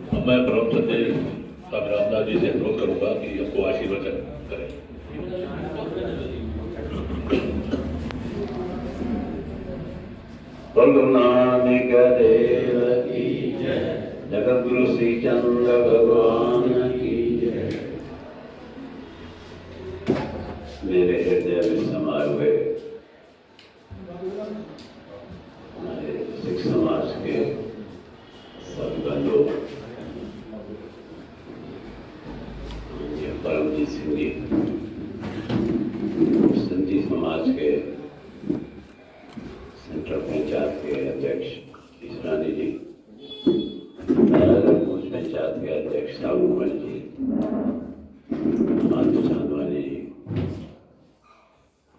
अब मैं परम सत्य स्वामी रामदास जी से अनुरोध करूंगा कि हमको आशीर्वचन करें। गुरु नानक देव की जय, जगत गुरु श्री चंद्र भगवान की जय। मेरे हृदय में समा हुए हमारे सिख समाज के सब बंधु परमजीत सिंह जी, सिंधी समाज के सेंट्रल पंचायत के अध्यक्ष ईसरानी जी, भूज पंचायत के अध्यक्ष साबुमल जी, माधु चांदवानी जी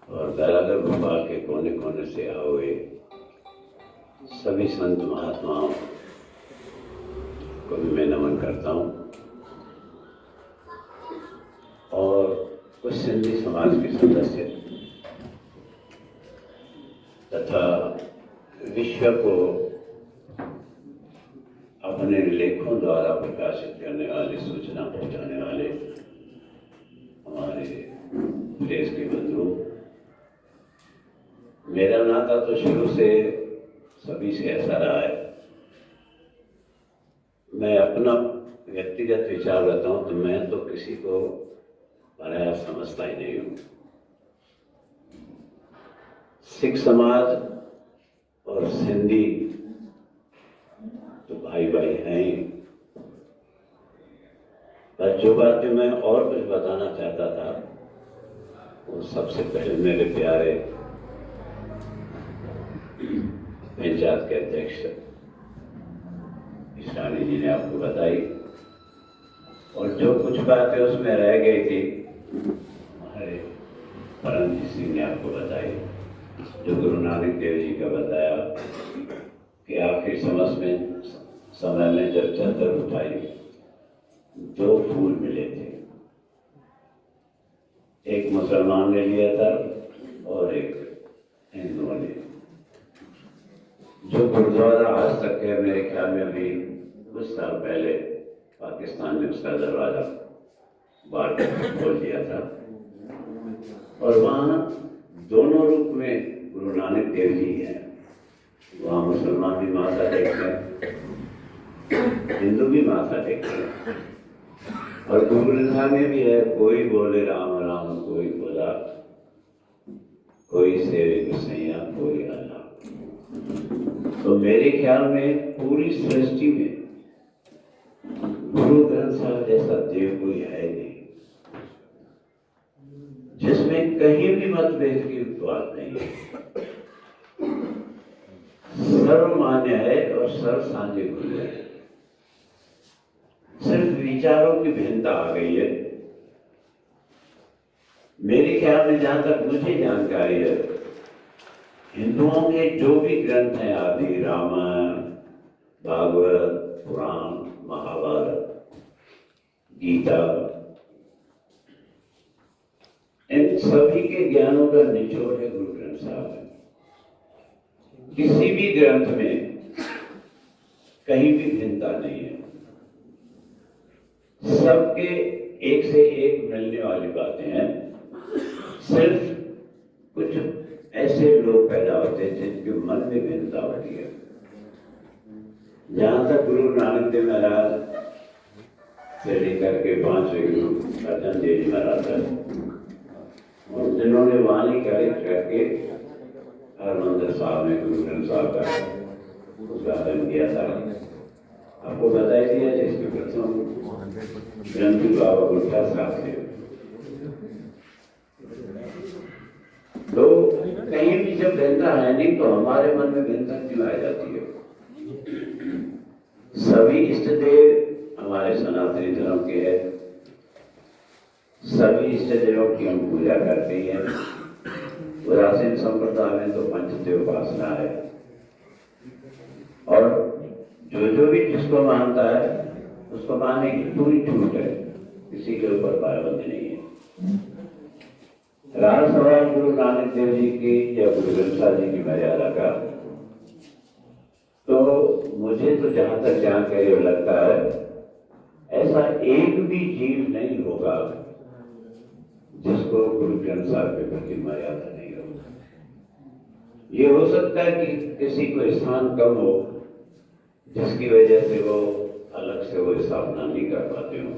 और बैरागर भोपाल के कोने कोने से आए हुए सभी संत महात्माओं को भी मैं नमन करता हूँ और कुछ सिंधी समाज के सदस्य तथा विश्व को अपने लेखों द्वारा प्रकाशित करने वाले, सूचना पहुंचाने वाले हमारे प्रेस के बंधु। मेरा नाता तो शुरू से सभी से ऐसा रहा है। मैं अपना व्यक्तिगत विचार बताऊं तो मैं तो किसी को पराया समझता ही नहीं हूं। सिख समाज और सिंधी तो भाई भाई हैं ही। पर जो बात मैं और कुछ बताना चाहता था वो सबसे पहले मेरे प्यारे पंचायत के अध्यक्ष ईसरानी जी ने आपको बताई और जो कुछ बातें उसमें रह गई थी हमारे परमजीत सिंह ने आपको बताई, जो गुरु नानक देव जी का बताया कि आखिर समय में जब चादर उठाई दो फूल मिले थे, एक मुसलमान ने लिया था और एक हिंदुओं ने। जो गुरुद्वारा आज तक है, मेरे ख्याल में अभी कुछ साल पहले पाकिस्तान ने उसका दरवाजा बाहर खोल दिया था और वहाँ दोनों रूप में गुरु नानक देव जी हैं। वहाँ मुसलमान भी माथा टेकते हैं, हिंदू भी माथा टेकते हैं और गुरु ग्रंथ में भी है, कोई बोले राम राम, कोई बोला कोई सेवे गुसैया, कोई अल्लाह। तो मेरे ख्याल में पूरी सृष्टि में गुरु ग्रंथ साहब जैसा देव कोई है नहीं, जिसमें कहीं भी मतभेद की बात नहीं है। सर्वमान्य है और सर्व साझे गुरु है। सिर्फ विचारों की भिन्नता आ गई है। मेरे ख्याल में जहां तक मुझे जानकारी है, हिंदुओं के जो भी ग्रंथ हैं आदि, रामायण, भागवत, पुराण, महाभारत, गीता, इन सभी के ज्ञानों का निचोड़ है गुरु ग्रंथ साहब। किसी भी ग्रंथ में कहीं भी भिन्नता नहीं है, सबके एक से एक मिलने वाली बातें हैं। सिर्फ कुछ ऐसे लोग पैदा होते हैं जिनके मन में भिन्नता होती है। जहां तक गुरु नानक देव महाराज से लेकर के 5वें गुरु अर्जन देव जी महाराज और जिन्होंने वाणी करके हरमंदिर साहब में गुरु ग्रंथ साहब का उद्घाटन किया था, आपको बताया दिया जिसके प्रथम ग्रंथी बाबा गुट्टा साहब थे। तो कहीं भी जब भिन्नता है नहीं तो हमारे मन में भिन्नता क्यों आ जाती है? सभी इष्ट देव हमारे सनातनी धर्म के हैं, सभी इष्ट देवों की हम पूजा करते हैं। उदासीन संप्रदाय में तो पंचदेव उपासना है और जो भी जिसको मानता है उसको मानने की पूरी छूट है, किसी के ऊपर पाबंदी नहीं है। रहा सवाल गुरु नानक देव जी की या गुरु ग्रंथ साहब जी की मर्यादा का, तो मुझे तो जहां तक जानकारी लगता है नहीं होगा जिसको गुरु ग्रंथ साहब के प्रति मर्यादा नहीं होगा। ये हो सकता है कि किसी को स्थान कम हो जिसकी वजह से वो अलग से वो स्थापना नहीं कर पाते हो।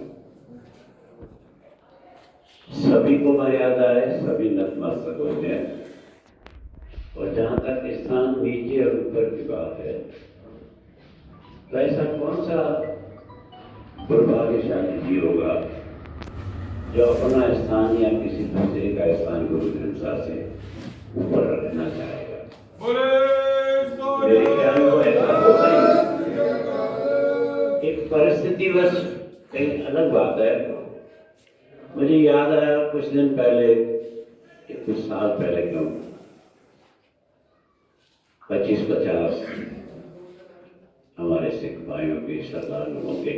सभी को मर्यादा है, सभी नतमस्तक होते हैं। और जहां तक स्थान नीचे और ऊपर की बात है, तो ऐसा कौन सा दुर्भाग्यशाली जीव होगा जो अपना स्थान या किसी दूसरे का स्थान गुरु ग्रंथ साहब से ऊपर रखना चाहेगा। मेरे ख्याल में ऐसा होगा ही। एक परिस्थितिवश कहीं अलग बात है। मुझे याद आया कुछ दिन पहले, कुछ साल पहले क्यों, 25-50 हमारे सिख भाइयों के सरदार लोगों के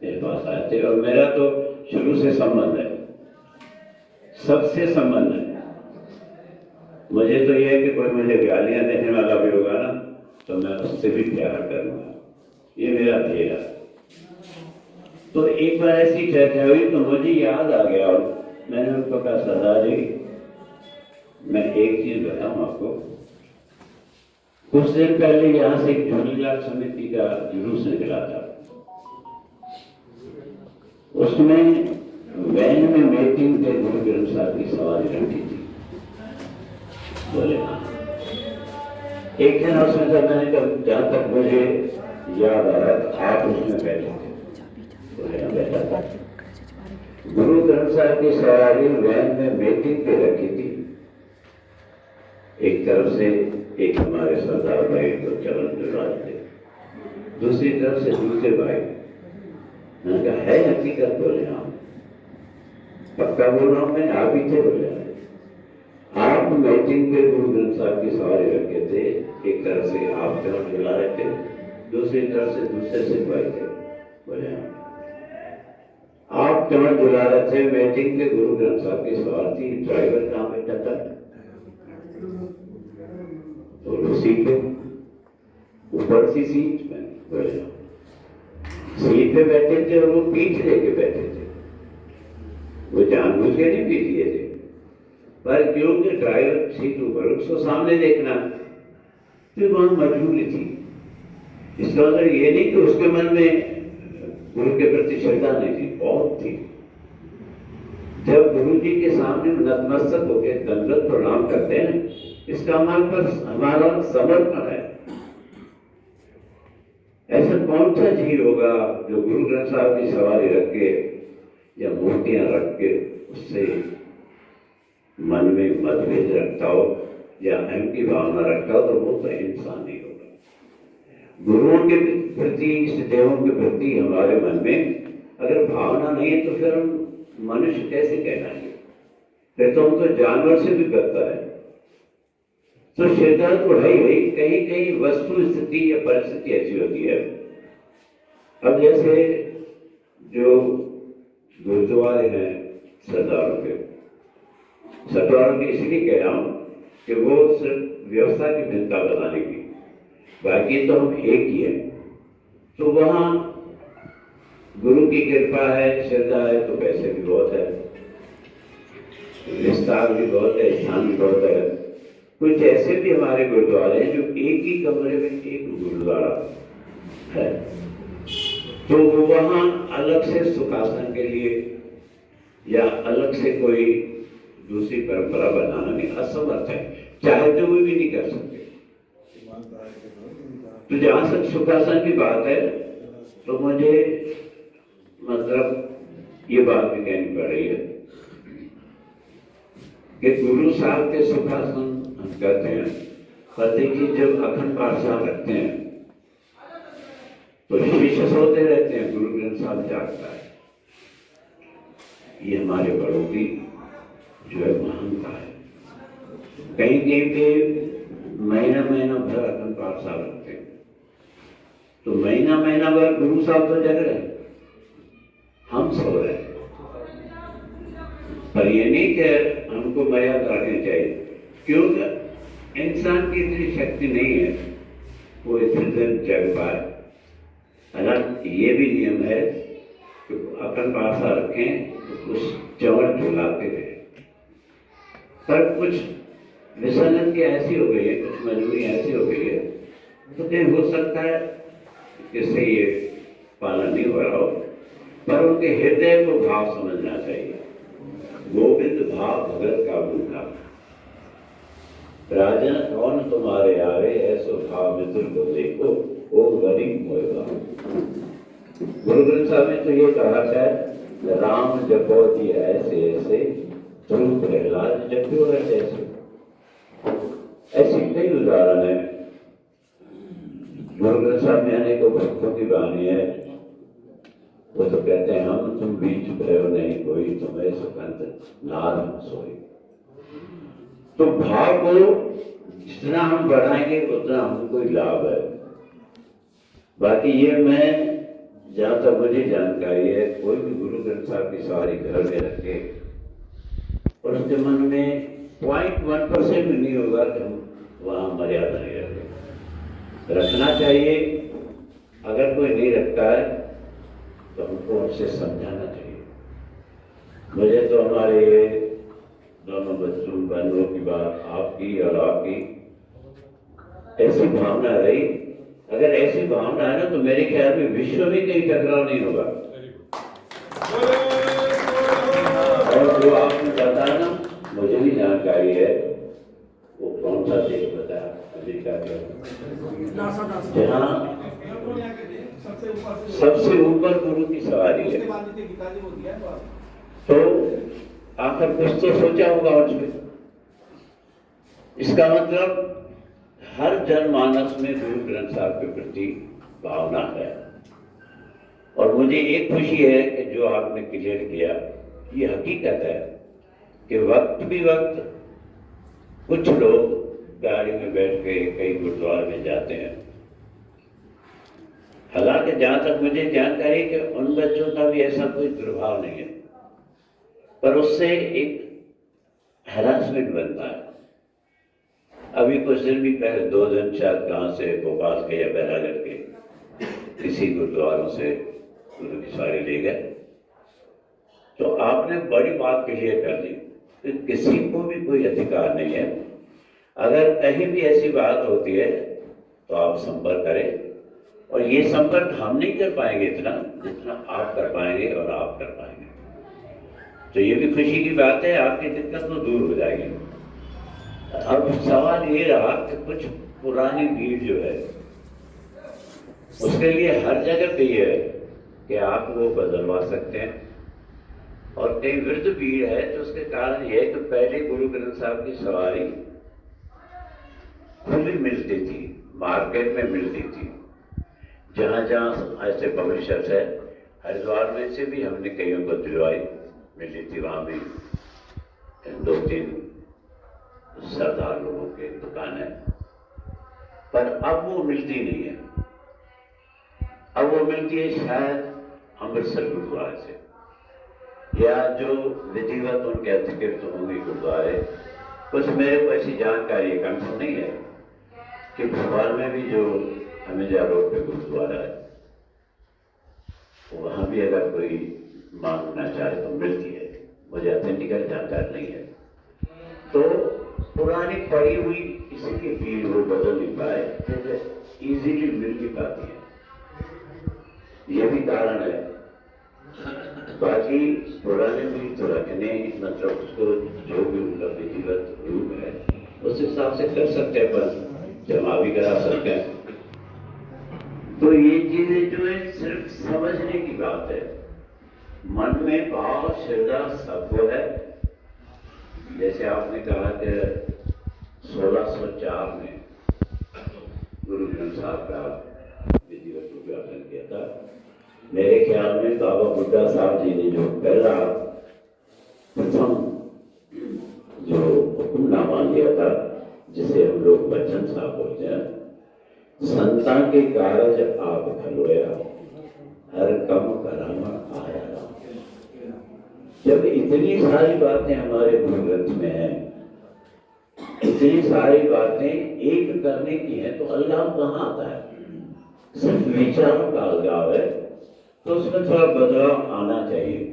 मेरे पास आए थे। और मेरा तो शुरू से संबंध है, सबसे संबंध है। मुझे तो यह है कि कोई मुझे गालियां देने वाला भी होगा ना, तो मैं उससे भी प्यार करूंगा, ये मेरा ध्येय है। तो एक बार ऐसी चर्चा हुई तो मुझे याद आ गया और मैंने उनको कहा, सरदार जी मैं एक चीज बताऊं आपको। कुछ दिन पहले यहाँ से एक झूलीलाल समिति का जुलूस निकला था। उसमें वैन में मीटिंग के गुरु ग्रंथ साहब की सवारी रखी थी। बोले हाँ। एक दिन उसमें जब मैंने कब जहां तक मुझे याद आ रहा था आप उसमें बैठे थे। बोले हाँ बैठा था। गुरु ग्रंथ साहब की सवारी वैन में मीटिंग पे रखी थी। एक तरफ से एक हमारे सरदार भाई तो चरण जुलाल थे, दूसरी तरफ से दूसरे भाई। मैंने कहा है हकीकत? बोले हाँ। पक्का बोल रहा हूं मैं? आप ही थे? बोले आप मीटिंग पे गुरु ग्रंथ साहब की सवारी रखे थे। एक तरफ से आप चरण जुला रहे थे, दूसरी तरफ से दूसरे सिख भाई थे। बोले हाँ। आप चरण जुला रहे थे, मीटिंग पे गुरु ग्रंथ साहब की सवारी थी, ड्राइवर कहाँ बैठा था? तो सीट पे, ऊपर सी सीट में। बोले सीट पे बैठे थे और वो पीठ लेके बैठे थे। वो जानबूझ के नहीं पीठ लिए थे, पर क्योंकि ड्राइवर सीट ऊपर, उसको सामने देखना, तो वहां मजबूरी थी। इसका मतलब ये नहीं कि उसके मन में गुरु के प्रति श्रद्धा नहीं थी, बहुत थी। जब गुरु जी के सामने नतमस्तक होकर दंडवत प्रणाम करते हैं, इसका हमारा समर्पण है। ऐसा कौन सा जीव होगा जो गुरु ग्रंथ साहब की सवारी रख के या मूर्तियां रख के उससे मन में मतभेद रखता हो या अहम की भावना रखता हो, तो वो तो इंसान नहीं होगा। गुरुओं के प्रति, इष्ट देवों के प्रति हमारे मन में अगर भावना नहीं है तो फिर हम मनुष्य कैसे कहलाएंगे? फिर तो हम तो जानवर से भी करता है। तो श्रद्धा तो है ही, कहीं कहीं वस्तु स्थिति या परिस्थिति ऐसी होती है। अब जैसे जो गुरुद्वारे हैं सरदारों के इसलिए कह रहा हूं कि वो सिर्फ व्यवस्था की भिन्नता बताने की, बाकी तो हम एक ही है। तो वहां गुरु की कृपा है, श्रद्धा है, तो पैसे भी बहुत है, विस्तार भी बहुत है, स्थान भी बहुत है। कुछ ऐसे भी हमारे गुरुद्वारे हैं जो एक ही कमरे में एक गुरुद्वारा है, तो वो वहां अलग से सुखासन के लिए या अलग से कोई दूसरी परंपरा बनाना नहीं, असमर्थ है, चाहते हुए भी नहीं कर सकते। तो जहां तक सुखासन की बात है, तो मुझे मतलब ये बात भी कहनी पड़ रही है कि गुरु साहब के सुखासन हम कहते हैं, पर देखिए जब अखंड पाठ साहब रखते हैं तो शिष्य सोते रहते हैं, गुरु ग्रंथ साहब जागता है। ये हमारे बड़ों की जो है महानता है। कहीं कहीं पे महीना महीना भर अखंड पाठ साहब रखते हैं, तो महीना महीना भर गुरु साहब तो जग रहे, हम सो रहे। पर ये नहीं कि हमको मर्यादा रखनी चाहिए, क्योंकि इंसान की इतनी शक्ति नहीं है वो इतने दिन जग पाए। हालांकि ये भी नियम है कि अपन पासा रखें तो कुछ चवड़ झुलाते रहे। पर कुछ विसंगति ऐसी हो गई है, कुछ मजबूरी ऐसी हो गई है, तो कहीं हो सकता है जिससे ये पालन नहीं हो रहा हो, पर उनके हृदय को भाव समझना चाहिए। गोविंद भाव भगत का भूखा, राजन कौन तुम्हारे आवे, ऐसो भाव मित्र को देखो, वो गरीब होएगा। गुरु ग्रंथ साहब ने तो ये कहा है, राम जपो जी ऐसे ऐसे, ध्रुव प्रहलाद जपो ऐसे ऐसे। ऐसी कई उदाहरण है। गुरु ग्रंथ साहब में अनेकों भक्तों की वाणी है। वो तो कहते हैं, हम तुम बीच भयो नहीं कोई, तुम्हें सुगंध नाद सोई। तो भाव को जितना हम बढ़ाएंगे उतना हमको ही लाभ है। बाकी ये मैं जहां तक मुझे जानकारी है, कोई भी गुरु ग्रंथ साहब की सवारी घर में रखे और उसके मन में 0.1% भी नहीं होगा कि हम वहां मर्यादा नहीं रखें। रखना चाहिए। अगर कोई नहीं रखता है तो हमको उनसे समझाना चाहिए। मुझे तो हमारे दोनों बच्चों बहनों की बात, आपकी और आपकी ऐसी भावना रही। अगर ऐसी भावना है ना, तो मेरे ख्याल में विश्व में कहीं टकराव नहीं होगा। और जो आपने बताया ना, मुझे भी जानकारी है, वो कौन सा देश बताया, अमेरिका का, जहाँ सबसे ऊपर गुरु की सवारी है। तो आखिर कुछ तो सोचा होगा उसने। इसका मतलब हर जनमानस में गुरु ग्रंथ साहब के प्रति भावना है। और मुझे एक खुशी है कि जो आपने क्लियर किया, ये हकीकत है कि वक्त भी वक्त कुछ लोग गाड़ी में बैठ के कई गुरुद्वारे में जाते हैं। हालांकि जहां तक मुझे जानकारी है कि उन बच्चों का भी ऐसा कोई दुर्भाव नहीं है, पर उससे एक हैरासमेंट बनता है। अभी कुछ दिन भी पहले 2 दिन शायद कहाँ से भोपाल के या बैरागढ़ के किसी गुरुद्वारों से गुरु की सवारी ले गए। तो आपने बड़ी बात क्लियर कर दी कि किसी को भी कोई अधिकार नहीं है। अगर कहीं भी ऐसी बात होती है तो आप संपर्क करें। और ये संपर्क हम नहीं कर पाएंगे इतना जितना आप कर पाएंगे और आप कर पाएंगे। तो ये भी खुशी की बात है, आपकी दिक्कत तो दूर हो जाएगी। अब सवाल ये रहा कि कुछ पुरानी भीड़ जो है, उसके लिए हर जगह पे ये है कि आप वो बदलवा सकते हैं। और कई वृद्ध भीड़ है, तो उसके कारण ये है कि पहले गुरु ग्रंथ साहब की सवारी खुली मिलती थी, मार्केट में मिलती थी। जहाँ जहाँ ऐसे पब्लिशर्स है, हरिद्वार में से भी हमने कईयों को दिलवाई, मिली थी। वहाँ भी 2-3 सरदार लोगों के दुकान है, पर अब वो मिलती नहीं है। अब वो मिलती है शायद अमृतसर गुरुद्वारे से, या जो विधिवत उनके अधिकृत होंगे गुरुद्वारे। कुछ मेरे को ऐसी जानकारी कंफर्म नहीं है कि भोपाल में भी जो हमेजा रोड पे गुरुद्वारा है, वहां भी अगर कोई मांगना चाहे तो मिलती है। मुझे ऑथेंटिकल जानकारी नहीं है। तो पुरानी पड़ी हुई किसी की भीड़ वो बदल नहीं पाए, इजीली मिल भी पाती है। ये भी कारण है। बाकी पुराने भी तो रखने, मतलब उसको जो भी उनका विधिवत रूप है उस हिसाब से कर सकते हैं, पर जमा भी करा सकते हैं। तो ये चीजें जो है सिर्फ समझने की बात है। मन में भाव श्रद्धा सबको है। जैसे आपने कहा कि 1604 में गुरु ग्रंथ साहब का विधिवत उद्घाटन किया था। मेरे ख्याल में बाबा बुड्ढा साहब जी ने जो पहला प्रथम जो हुक्मनामा लिया था, जिसे हम लोग वचन साहब बोलते हैं, संता के कारज आप खलोया, हर कम करामा आया। जब इतनी सारी बातें हमारे गुरु ग्रंथ में हैं, इतनी सारी बातें एक करने की है, तो अलगाव कहाँ आता है? सिर्फ विचारों का अलगाव है। तो उसमें थोड़ा बदलाव आना चाहिए।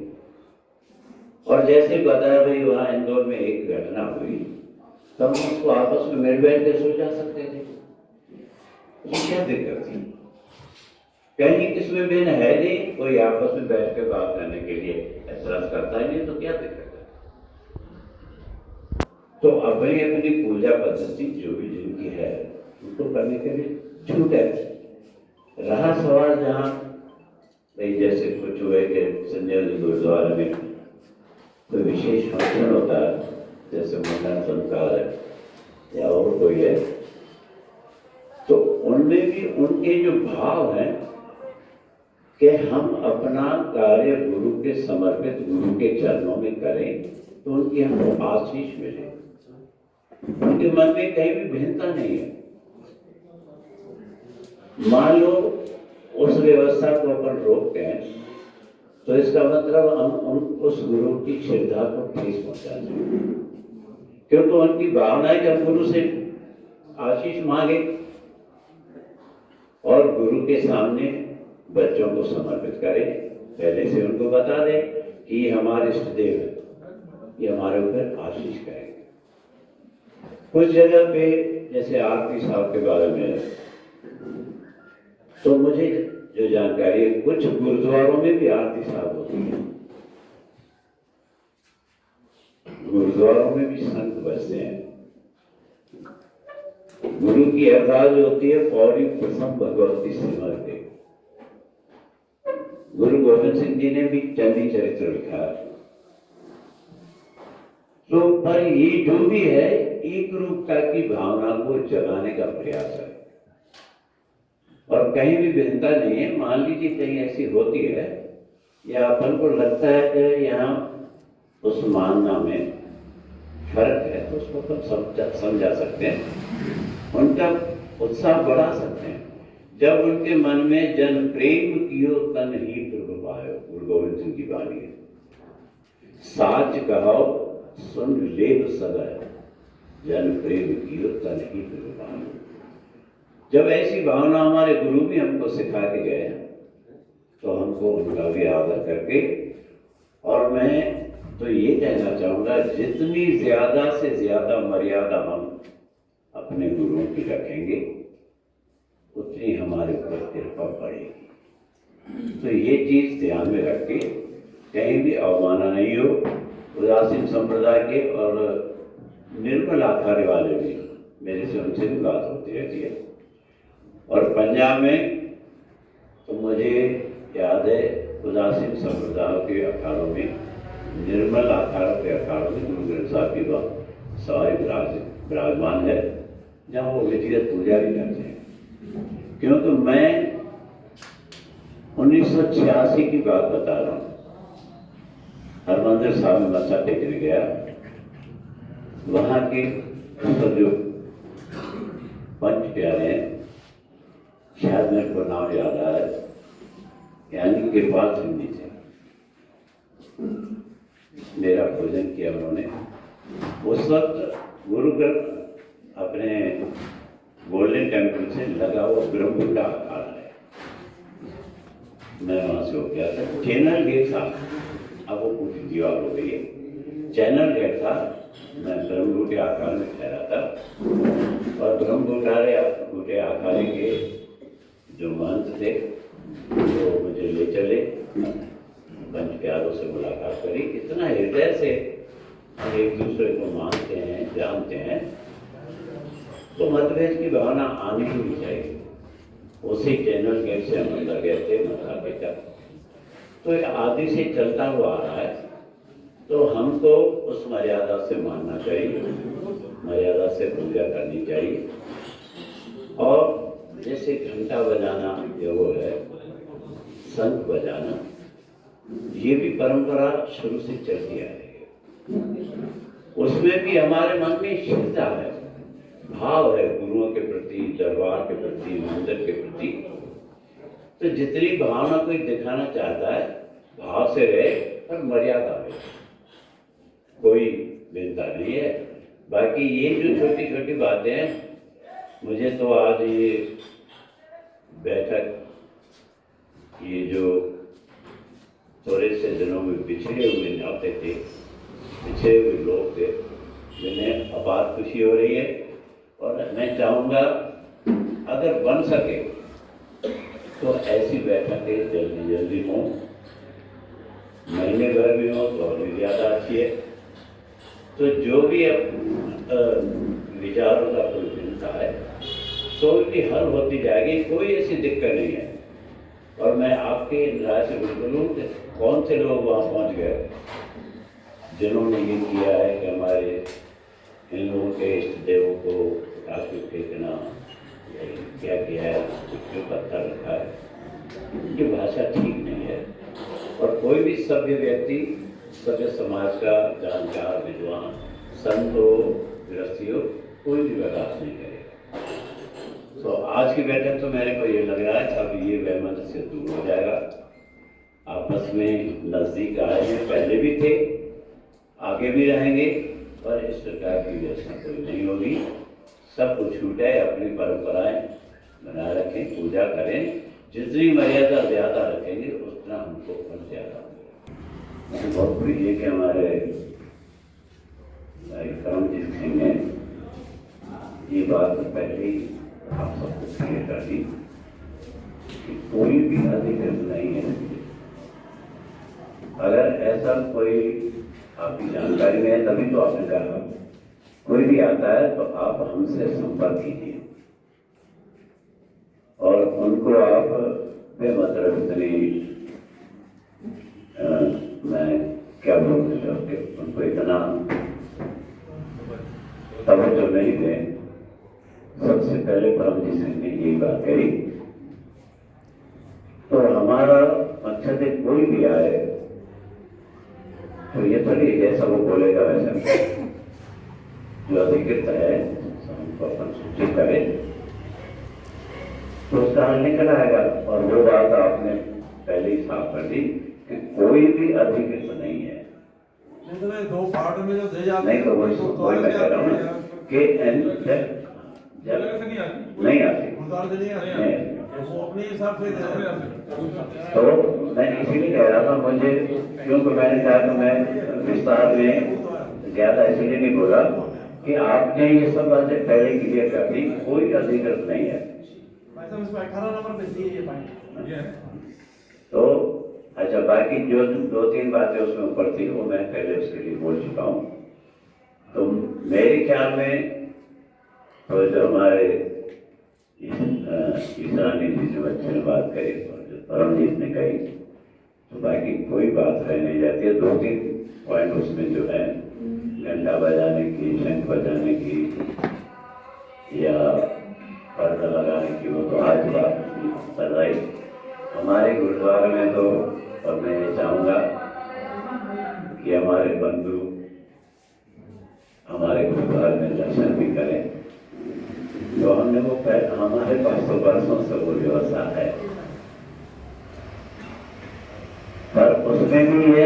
और जैसे बताया भाई वहाँ इंदौर में एक घटना हुई, तो हम उसको आपस में मिल बैठ के सुलझा सकते थे, उसमें क्या दिक्कत थी? कहीं किसमें भी है नहीं, कोई आपस में बैठ के बात करने के लिए ऐतराज करता ही नहीं, तो क्या दिक्कत है? तो अपनी अपनी पूजा पद्धति जो भी जिनकी है उनको करने के लिए छूट है। रहा सवाल जहाँ भाई जैसे कुछ हुए कि संजय गुरुद्वारा में कोई विशेष फंक्शन होता है, जैसे मुंडन संस्कार है या और कोई है, तो उनमें भी उनके जो भाव हैं कि हम अपना कार्य गुरु के समर्पित, गुरु के चरणों में करें, तो उनकी हमको आशीष मिले। उनके मन में कहीं भी भिन्नता नहीं है। मान लो उस व्यवस्था को अपन रोकते हैं, तो इसका मतलब हम उस गुरु की श्रद्धा को ठेस पहुंचाते हैं, क्योंकि उनकी भावना है कि हम गुरु से आशीष मांगे और गुरु के सामने बच्चों को समर्पित करें। पहले से उनको बता दें कि ये हमारे इष्ट देव है, ये हमारे ऊपर आशीष करेंगे। कुछ जगह पे जैसे आरती साहब के बारे में, तो मुझे जो जानकारी है, कुछ गुरुद्वारों में भी आरती साहब होती है, गुरुद्वारों में भी संत बजते हैं। गुरु की अरदास होती है, पौड़ी प्रथम भगवती सिमर के। गुरु गोविंद सिंह जी ने भी चंडी चरित्र लिखा। तो पर ये जो भी है, एक रूपता की भावना को जगाने का प्रयास है और कहीं भी भिन्नता नहीं है। मान लीजिए कहीं ऐसी होती है या अपन को लगता है कि यहाँ उस मानना में फर्क है, तो उसको अपन समझा सकते हैं, उनका उत्साह बढ़ा सकते हैं। जब उनके मन में जन प्रेम कियो तन ही प्रभु पायो, गुरु गोविंद सिंह की वाणी है। साच कहो सुन लेव सदा, जन प्रेम कियो तन ही प्रभु पायो। जब ऐसी भावना हमारे गुरु भी हमको सिखा के गए, तो हमको उनका भी आदर करके, और मैं तो ये कहना चाहूँगा, जितनी ज़्यादा से ज़्यादा मर्यादा हम अपने गुरुओं की रखेंगे, उतनी हमारे ऊपर कृपा बढ़ेगी। तो ये चीज़ ध्यान में रख के कहीं भी अवमानना नहीं हो। उदासीन संप्रदाय के और निर्मल आखाड़े वाले भी, मेरे से उनसे भी बात होती रहती है। और पंजाब में तो मुझे याद है, उदासीन संप्रदाय के अखाड़ों में, निर्मल अखाड़ों के अखाड़ों में गुरु ग्रंथ साहब की बात सवारी विराजमान है, जहाँ वो व्यक्तिगत पूजा भी करते हैं। क्योंकि मैं 1986 की बात बता रहा हूँ, हरमंदिर साहब में मत्था टेकने गया। वहाँ के जो पंच प्यारे हैं, शायद मेरे को नाम याद आ रहा है, यानी कृपाल सिंह जी थे। मेरा भोजन किया उन्होंने। उस वक्त गुरु ग्रंथ अपने गोल्डन टेम्पल से लगा हुआ ब्रह्मकुंडा अखाड़ा है, मैं वहां से हो गया था। चैनल गेट था, अब वो पूरी दीवार हो गई है, चैनल गेट था। मैं ब्रह्मकुंडे अखाड़े में ठहरा था और ब्रह्मकुंडे अखाड़े के जो महंत थे वो मुझे ले चले, पंच प्यारों से मुलाकात करी। इतना हृदय से हम एक दूसरे को मानते हैं, जानते हैं, तो मतभेद की भावना आनी ही नहीं चाहिए। उसी चैनल गेट से हम अंदर गए थे, मथा टेका। तो ये आदि से चलता हुआ आ रहा है, तो हमको उस मर्यादा से मानना चाहिए, मर्यादा से पूजा करनी चाहिए। और जैसे घंटा बजाना जो वो है, शंख बजाना, ये भी परंपरा शुरू से चलती आ रही है। उसमें भी हमारे मन में श्रद्धा है, भाव है गुरुओं के प्रति, दरबार के प्रति, मंदिर के प्रति। तो जितनी भावना कोई दिखाना चाहता है, भाव से रहे और मर्यादा में, कोई भिन्नता नहीं है। बाकी ये जो छोटी छोटी बातें हैं, मुझे तो आज ये बैठक, ये जो थोड़े से दिनों में पिछड़े हुए नाते थे, पिछड़े हुए लोग थे, जिन्हें अपार खुशी हो रही है। और मैं चाहूँगा अगर बन सके तो ऐसी बैठकें जल्दी जल्दी हों, महीने भर भी हो तो और भी ज़्यादा अच्छी है। तो जो भी विचारों का कोई भिन्नता है तो भी हल होती जाएगी, कोई ऐसी दिक्कत नहीं है। और मैं आपके राय से बिल्कुल हूँ कि कौन से लोग वहाँ पहुँच गए जिन्होंने ये किया है कि हमारे इन लोगों के इष्ट देवों को उठा के फेंकना, क्या किया है, क्यों पत्थर रखा है, ये भाषा ठीक नहीं है। और कोई भी सभ्य व्यक्ति, सभ्य समाज का जानकार, विद्वान, संत हो, गृहस्थी हो, कोई भी बर्दाश्त नहीं करेगा। तो आज की बैठक तो मेरे को ये लग रहा है अब ये वहमत से दूर हो जाएगा। आपस में नज़दीक आए हैं, पहले भी थे, आगे भी रहेंगे, और इस प्रकार की व्यवस्था कोई नहीं होगी। सब कुछ छूटे, अपनी परंपराएं बनाए रखें, पूजा करें, जितनी मर्यादा ज़्यादा रखेंगे उतना हमको फल ज़्यादा होगा। बहुत खुशी है कि हमारे करमजीत सिंह ने ये बात पहले ही आप सबको क्लियर कर दी कि कोई भी अधिकृत नहीं है। अगर ऐसा कोई आपकी जानकारी में है, तभी तो आपने कहा कोई भी आता है तो आप हमसे संपर्क कीजिए और उनको आप बेमतलब इतनी मैं क्या बोलना चाहते, उनको इतना तवज्जो नहीं दें। सबसे पहले परमजीत सिंह ने यही बात कही। तो हमारा मकसद है कोई भी आए तो ये थोड़ी जैसा वो बोलेगा वैसा, जो अधिकृत है हमको अपन सूचित करे तो उसका हल निकल आएगा। और वो बात आपने पहले ही साफ कर दी कि कोई भी अधिकृत नहीं है। दो पार्ट में जो दे जाते नहीं तो वही मैं कह रहा हूँ कि नहीं आती, वो अपने हिसाब से तो मैं इसीलिए कह रहा था, मुझे क्योंकि मैंने कहा कि मैं विस्तार में ज्यादा इसलिए नहीं बोला कि आपने ये सब बातें पहले क्लियर कर दी, कोई अधिकृत नहीं है। 18 नंबर पे दिए ये पॉइंट। तो अच्छा, बाकी जो 2-3 बातें उसमें ऊपर थी वो मैं पहले उसके लिए बोल चुका हूँ। तो मेरे ख्याल में तो जो हमारे ईशानी जी जो अच्छे ने बात करी और जो परमजीत ने कही, तो बाकी कोई बात रह नहीं जाती है। 2-3 पॉइंट उसमें जो है घंटा बजाने की, शंख बजाने की या पर्दा लगाने की, वो तो आज बात कर रही। हमारे गुरुद्वारे में तो, और मैं ये चाहूँगा कि हमारे बंधु हमारे गुरुद्वारे में दर्शन भी करें, तो हमने वो हमारे पास तो वर्षों से वो व्यवस्था है, पर उसमें भी ये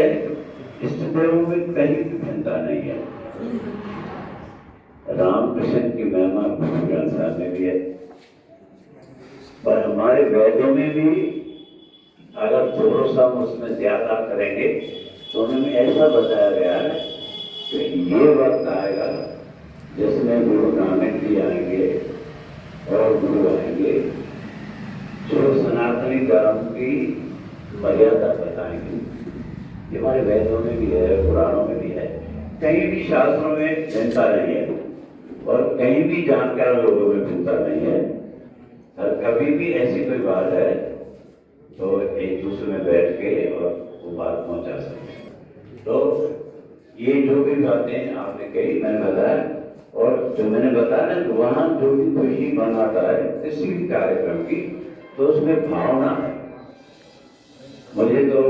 इष्ट देवों में कहीं भी भिन्नता नहीं है। रामकृष्ण की महिमा गुरु ग्रंथ साहब में भी है, पर हमारे वेदों में भी अगर थोड़ा सा उसमें ज्यादा करेंगे तो उन्होंने ऐसा बताया गया है कि ये वक्त आएगा जिसमें गुरु नानक जी आएंगे और गुरु आएंगे जो सनातनी धर्म की मर्यादा बताएंगे। ये हमारे वेदों में भी है, पुराणों में भी है, कहीं भी शास्त्रों में भिन्नता नहीं है और कहीं भी जानकार लोगों में भिन्नता नहीं है। और कभी भी ऐसी कोई बात है तो एक दूसरे में बैठ के और वो बात पहुंचा सकते। तो ये जो भी बातें आपने कही मैंने बताया, और जो मैंने बताया ना, वहाँ जो भी खुशी मनाता है किसी भी कार्यक्रम की, तो उसमें भावना है। मुझे तो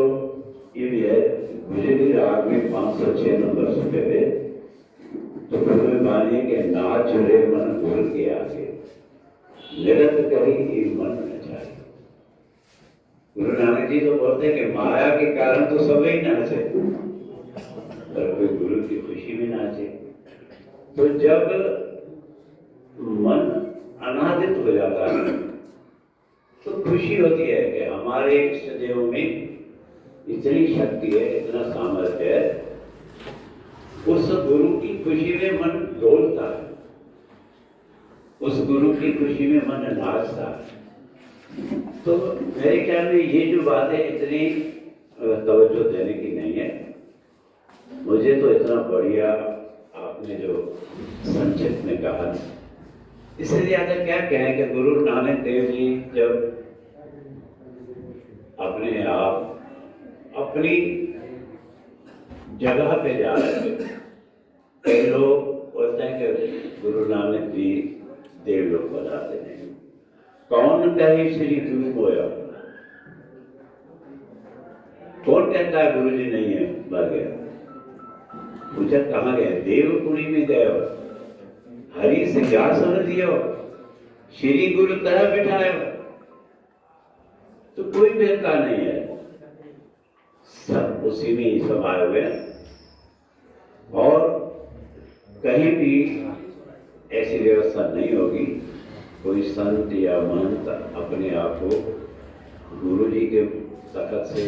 ये भी है, मुझे भी राग में 506 नंबर सुने थे, तो फिर मानिए कि नाच रे मन भूल के आगे निरंत करी मन न जाए। गुरु नानक जी तो बोलते कि माया के कारण तो सभी नाचे, पर कोई गुरु की खुशी में नाचे। तो जब मन अनादित हो जाता है तो खुशी होती है कि हमारे इष्ट देवों में इतनी शक्ति है, इतना सामर्थ्य है, उस गुरु की खुशी में मन डोलता है, उस गुरु की खुशी में मन नाचता है। तो मेरे ख्याल में ये जो बात है इतनी तवज्जो देने की नहीं है। मुझे तो इतना बढ़िया आपने जो संक्षिप्त में कहा, इससे ज्यादा क्या कहें कि गुरु नानक देव जी जब अपने आप अपनी जगह पे जा रहे थे, कई लोग बोलते हैं कि गुरु नानक जी देव लोग बताते नहीं, कौन कहे श्री गुरु होया, कौन कहता है गुरु जी नहीं है, मर गया। पूछा कहाँ गए, देवपुरी में गए हो, हरि से क्या समझ दियो, श्री गुरु तरह बिठाए हो, तो कोई भेदता नहीं है, सब उसी में ही सब आए हुए हैं। और कहीं भी ऐसी व्यवस्था नहीं होगी, कोई संत या महंत अपने आप को गुरु जी के तखत से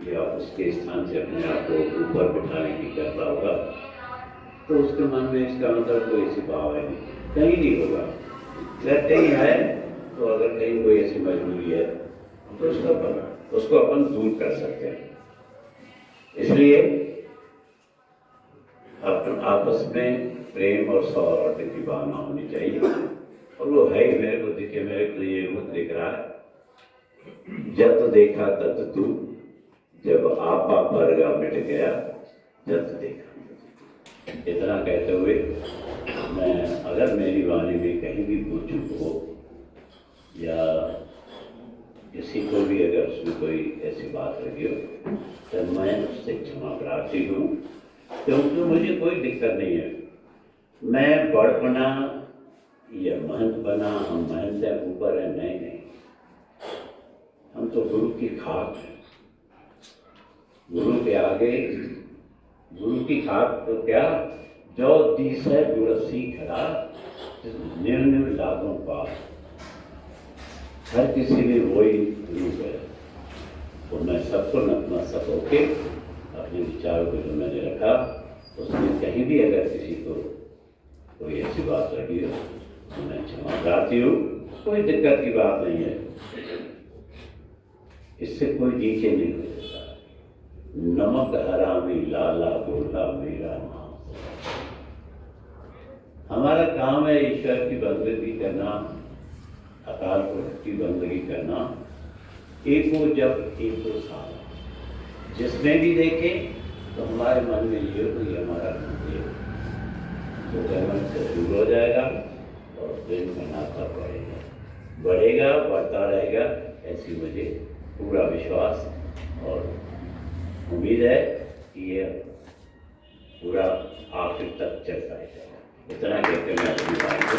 या उसके स्थान से अपने आप को ऊपर बिठाने की करता होगा, तो उसके मन में इसका मतलब कोई ऐसी भाव है नहीं, कहीं नहीं होगा। अगर कहीं है तो अगर कहीं कोई ऐसी मजबूरी है तो उसको अपन दूर कर सकते हैं। इसलिए अपन आपस में प्रेम और सौहार्द की भावना होनी चाहिए, और वो है ही। मेरे को दिखे, मेरे को ये रूप दिख रहा है, जब देखा तब तू, जब आपा परगा मिट गया जब देखा। इतना कहते हुए मैं, अगर मेरी वाणी में कहीं भी भूल चूक हो या किसी को भी अगर उसमें कोई ऐसी बात लगी हो, तो मैं उससे क्षमा प्रार्थी हूँ, क्योंकि मुझे कोई दिक्कत नहीं है। मैं बड़ बना या महंत बना, हम महंत है ऊपर है, नहीं, हम तो गुरु की खाक है। गुरु के आगे, गुरु की खाक तो क्या, जो दिस है गुरसी खड़ा, निर्निर लागों पास, हर किसी में वही गुरु है। तो मैं सबको नतमस्तक होके अपने विचारों को जो मैंने रखा, उसमें कहीं भी अगर किसी को कोई ऐसी बात लगी हो तो मैं क्षमा प्रार्थी हूँ, कोई दिक्कत की बात नहीं है, इससे कोई नीचे नहीं हो सकता। नमक हरामी लाला बोला मेरा नाम। हमारा काम है ईश्वर की बंदगी करना, अकाल पुरख की बंदगी करना, एको जब एको साथ। जिसमें भी देखे तो हमारे मन में ये हो, ये हमारा ये तो कर्म से दूर हो जाएगा और प्रेम का नाता बढ़ेगा, बढ़ता रहेगा, ऐसी मुझे पूरा विश्वास और उम्मीद है कि ये पूरा आखिर तक चलता रहेगा। इतना कहते मैं अपनी बात को